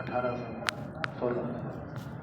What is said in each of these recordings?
1816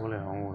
boleh ngomong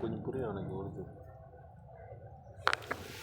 kunypuri anak urdu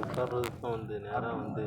உட்கார்றதுக்கு வந்து நேராக வந்து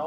9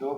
2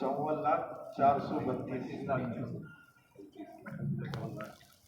54,432,000।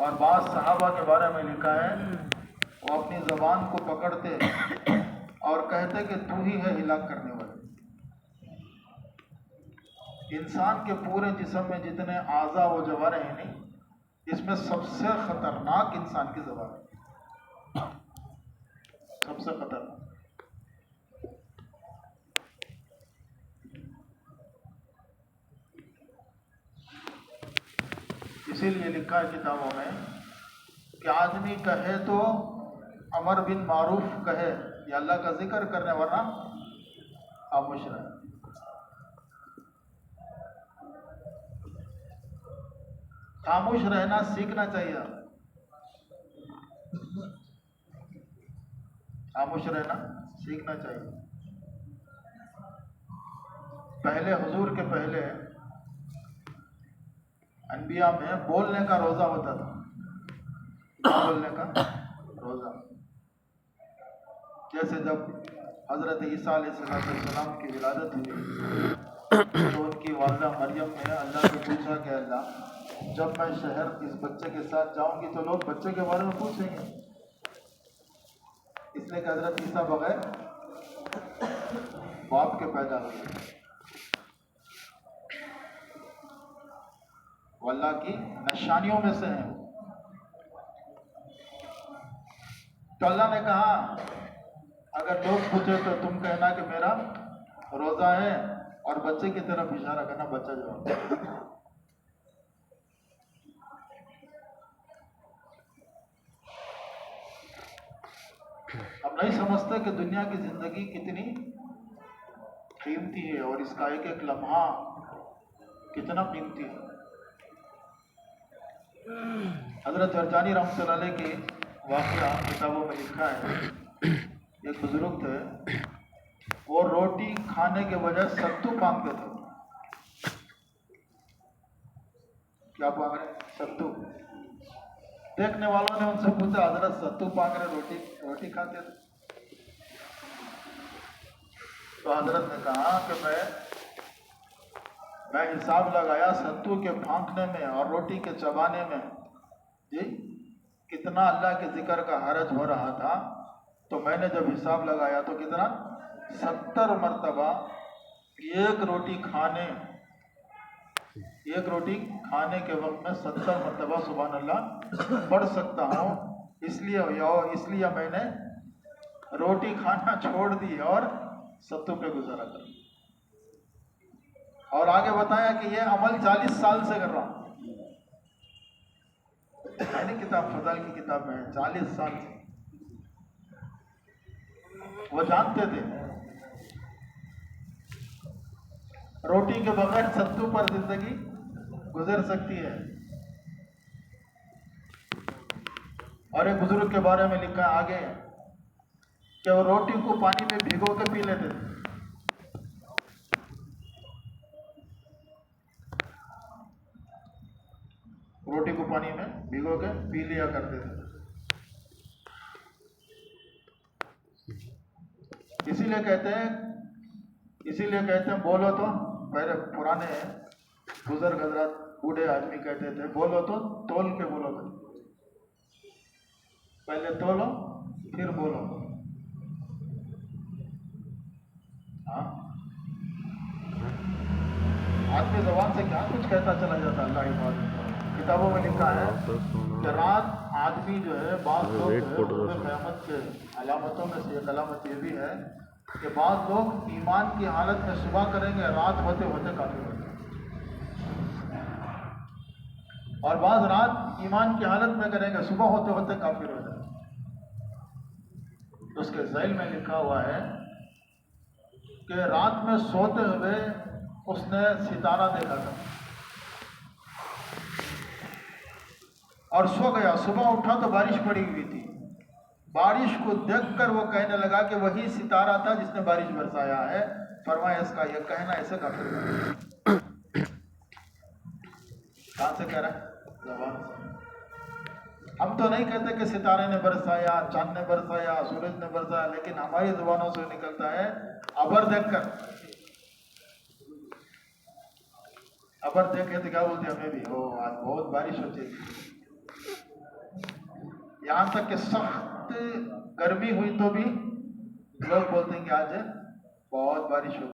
اور بعض صحابہ کے بارے میں لکھا ہے وہ اپنی زبان کو پکڑتے اور کہتے کہ تو ہی ہے ہلاک کرنے والا۔ انسان کے پورے جسم میں جتنے اعضاء و جوارح ہیں نہیں، اس میں سب سے خطرناک انسان کی زبان ہے، سب سے خطرناک۔ اسی لیے لکھا ہے کتابوں میں کہ آدمی کہے تو امر بن معروف کہے یا اللہ کا ذکر کرنے، ورنہ خاموش رہے۔ خاموش رہنا سیکھنا چاہیے، خاموش رہنا سیکھنا چاہیے۔ پہلے حضور کے پہلے انبیاء میں بولنے کا روزہ ہوتا تھا، بولنے کا روزہ۔ جیسے جب حضرت عیسیٰ علیہ السلام کی ولادت ہوئی تو ان کی والدہ مریم نے اللہ سے پوچھا کہ اللہ، جب میں شہر اس بچے کے ساتھ جاؤں گی تو لوگ بچے کے بارے میں پوچھیں گے، اس لیے کہ حضرت عیسیٰ بغیر باپ کے پیدا ہوئے، وہ اللہ کی نشانیوں میں سے ہیں۔ تو اللہ نے کہا اگر لوگ پوچھے تو تم کہنا کہ میرا روزہ ہے اور بچے کی طرف اشارہ کرنا، بچہ جواب۔ ہم نہیں سمجھتے کہ دنیا کی زندگی کتنی قیمتی ہے اور اس کا ایک ایک لمحہ کتنا قیمتی ہے۔ حضرت جرجانی رحمۃ اللہ علیہ کی واقعہ کتابوں میں لکھا ہے، ایک بزرگ تھے، وہ روٹی کھانے کے بجائے ستو مانگتے تھے۔ کیا مانگ رہے؟ ستو۔ دیکھنے والوں نے ان سے پوچھا حضرت ستو مانگ رہے، روٹی کھاتے تھے؟ تو حضرت نے کہا کہ میں حساب لگایا ستو کے پھانکنے میں اور روٹی کے چبانے میں جی کتنا اللہ کے ذکر کا حرج ہو رہا تھا، تو میں نے جب حساب لگایا تو کتنا 70 مرتبہ ایک روٹی کھانے کے وقت میں 70 مرتبہ سبحان اللہ پڑھ سکتا ہوں، اس لیے میں نے روٹی کھانا چھوڑ دی اور ستو پہ گزارا کر۔ اور آگے بتایا کہ یہ عمل 40 سال سے کر رہا ہوں، یعنی کتاب فضائل کی کتاب میں 40 سال سے۔ وہ جانتے تھے روٹی کے بغیر ستو پر زندگی گزر سکتی ہے۔ اور ایک بزرگ کے بارے میں لکھا آگے کہ وہ روٹی کو پانی میں بھگو کے پی لیتے تھے۔ روٹی کو پانی میں بھگو کے پی لیا کرتے تھے۔ اسی لیے کہتے ہیں بولو تو، پہلے پرانے بزرگ حضرات بوڑھے آدمی کہتے تھے بولو تو تول کے بولو، پہلے تولو پھر بولو۔ ہاں، آدمی زبان سے کیا کچھ کہتا چلا جاتا، اللہ حفاظت۔ کتابوں میں لکھا ہے کہ رات آدمی جو ہے، بعض لوگ جو ہے قیامت کے علامتوں میں سے ایک علامت یہ بھی ہے کہ بعض لوگ ایمان کی حالت میں صبح کریں گے، رات ہوتے ہوتے کافر ہو جائیں گے، اور بعض رات ایمان کی حالت میں کریں گے، صبح ہوتے ہوتے کافر ہو جائیں گے۔ اس کے ذیل میں لکھا ہوا ہے کہ رات میں سوتے ہوئے اس نے ستارہ دیکھا تھا اور سو گیا، صبح اٹھا تو بارش پڑی ہوئی تھی، بارش کو دیکھ کر وہ کہنے لگا کہ وہی ستارہ تھا جس نے بارش برسایا ہے۔ فرمایا اس کا یہ کہنا ایسے کافر ہے۔ کہاں سے کہہ رہا ہے؟ زبان سے۔ ہم تو نہیں کہتے کہ ستارے نے برسایا، چاند نے برسایا، سورج نے برسایا، لیکن ہماری زبانوں سے نکلتا ہے ابر دیکھ کر۔ ابر دیکھے تو کیا بولتے ہمیں بھی، آج بہت بارش ہوتی ہے۔ یہاں تک کہ سخت گرمی ہوئی تو بھی لوگ بولتے ہیں کہ آج بہت بارش ہو